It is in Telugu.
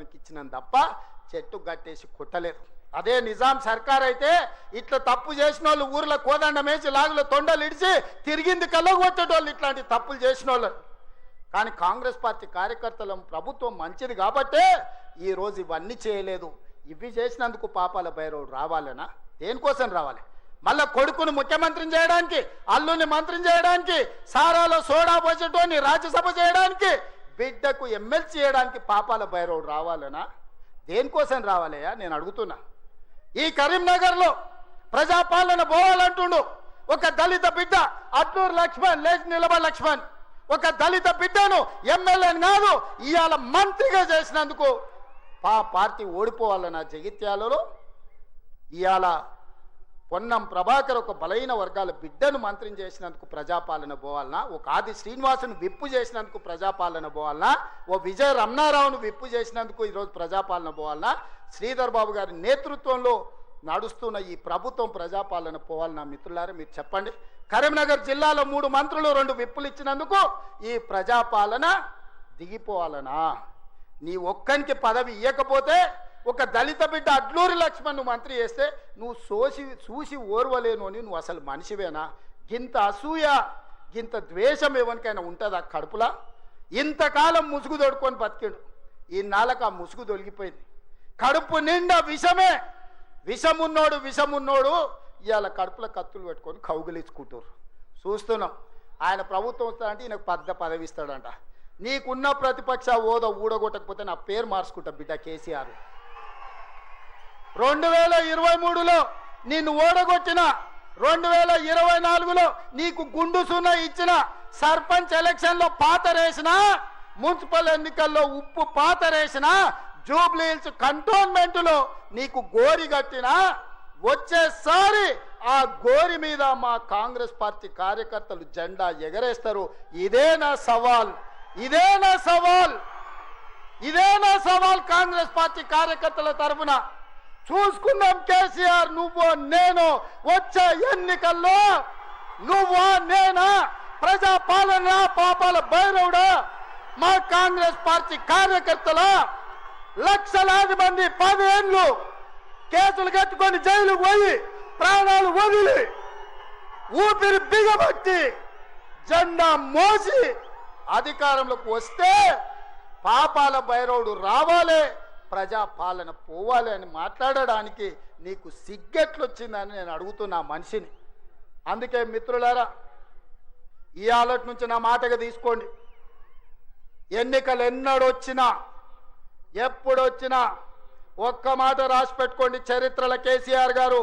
కార్యకర్తలకు ఇచ్చినందు తప్ప చెట్టు గట్టేసి కొట్టలేదు. అదే నిజాం సర్కార్ అయితే ఇట్లా తప్పు చేసిన వాళ్ళు ఊర్లో కోదండం వేసి లాగులో తొండలు ఇడిచి తిరిగింది కళ్ళకు కొట్టేటోళ్ళు ఇట్లాంటి తప్పులు చేసిన వాళ్ళు. కానీ కాంగ్రెస్ పార్టీ కార్యకర్తల ప్రభుత్వం మంచిది కాబట్టే ఈరోజు ఇవన్నీ చేయలేదు. ఇవి చేసినందుకు పాపాల భైరవుడు రావాలనా? దేనికోసం రావాలి? మళ్ళా కొడుకును ముఖ్యమంత్రిని చేయడానికి, అల్లుని మంత్రిని చేయడానికి, సారాలో సోడా పోసేటోని రాజ్యసభ చేయడానికి, బిడ్డకు ఎమ్మెల్సీ చేయడానికి పాపాల భైరవుడు రావాలనా? దేనికోసం రావాలయ్యా నేను అడుగుతున్నా. ఈ కరీంనగర్లో ప్రజాపాలన పోవాలంటుండు ఒక దళిత బిడ్డ అట్లూరు లక్ష్మణ్, లేచి నిలబడి లక్ష్మణ్, ఒక దళిత బిడ్డను ఎమ్మెల్యేని కాదు ఇవాళ మంత్రిగా చేసినందుకు పార్టీ ఓడిపోవాలన్నా? జగిత్యాలలో ఇవాళ పొన్నం ప్రభాకర్ ఒక బలైన వర్గాల బిడ్డను మంత్రిని చేసినందుకు ప్రజాపాలన పోవాలనా? ఒక ఆది శ్రీనివాసును విప్పు చేసినందుకు ప్రజాపాలన పోవాలనా? ఓ విజయ రమణారావును విప్పు చేసినందుకు ఈరోజు ప్రజాపాలన పోవాలనా? శ్రీధర్ బాబు గారి నేతృత్వంలో నడుస్తున్న ఈ ప్రభుత్వం ప్రజాపాలన పోవాలనా? మిత్రులారా మీరు చెప్పండి. కరీంనగర్ జిల్లాలో 3 మంత్రులు 2 విప్పులు ఇచ్చినందుకు ఈ ప్రజాపాలన దిగిపోవాలనా? నీ ఒక్కనికి పదవి ఇవ్వకపోతే ఒక దళిత బిడ్డ అడ్లూరి లక్ష్మణ్ మంత్రి చేస్తే నువ్వు చూసి ఓర్వలేను అని నువ్వు అసలు మనిషివేనా? గింత అసూయ గింత ద్వేషం ఎవరికైనా ఉంటుందా కడుపులా? ఇంతకాలం ముసుగు తొడుకొని బతికాడు, ఈ నాళ్ళకు ఆ ముసుగు తొలగిపోయింది. కడుపు నిండా విషమే, విషమున్నోడు ఇవాళ కడుపులో కత్తులు పెట్టుకొని కౌగిలించుకుంటారు. చూస్తున్నాం. ఆయన ప్రభుత్వం వస్తాడంటే ఈయనకు పెద్ద పదవి ఇస్తాడంట. నీకున్న ప్రతిపక్ష హోదా ఊడగొట్టకపోతే నా పేరు మార్చుకుంటా బిడ్డ కేసీఆర్. 2023లో నిన్ను ఓడగొట్టిన, 2024లో నీకు గుండు సున్నా ఇచ్చిన, సర్పంచ్ ఎలక్షన్లో పాతరేసిన, మున్సిపల్ ఎన్నికల్లో ఉప్పు పాతరేసిన, జూబ్లీ హిల్స్ కంటోన్మెంట్లో నీకు గోరి కట్టిన, వచ్చేసారి ఆ గోరి మీద మా కాంగ్రెస్ పార్టీ కార్యకర్తలు జెండా ఎగరేస్తారు. ఇదే నా సవాల్ కాంగ్రెస్ పార్టీ కార్యకర్తల తరఫున. చూసుకుందాం కేసీఆర్, నువ్వు నేను వచ్చే ఎన్నికల్లో నువ్వా నేనా? ప్రజాపాలన పాపాల భైరవుడా? మా కాంగ్రెస్ పార్టీ కార్యకర్తల లక్షలాది మంది 10 ఏళ్ళు కేసులు కట్టుకొని జైలుకు పోయి ప్రాణాలు వదిలి ఊపిరి బిగబట్టి జెండా మోసి అధికారంలోకి వస్తే పాపాల భైరవుడు రావాలి, ప్రజాపాలన పోవాలి అని మాట్లాడడానికి నీకు సిగ్గెట్లొచ్చిందని నేను అడుగుతున్నా మనిషిని. అందుకే మిత్రులారా, ఈ ఆలోచన నుంచి నా మాటగా తీసుకోండి. ఎన్నికలు ఎన్నడొచ్చినా ఎప్పుడొచ్చినా ఒక్క మాట రాసి పెట్టుకోండి. చరిత్రలో కేసీఆర్ గారు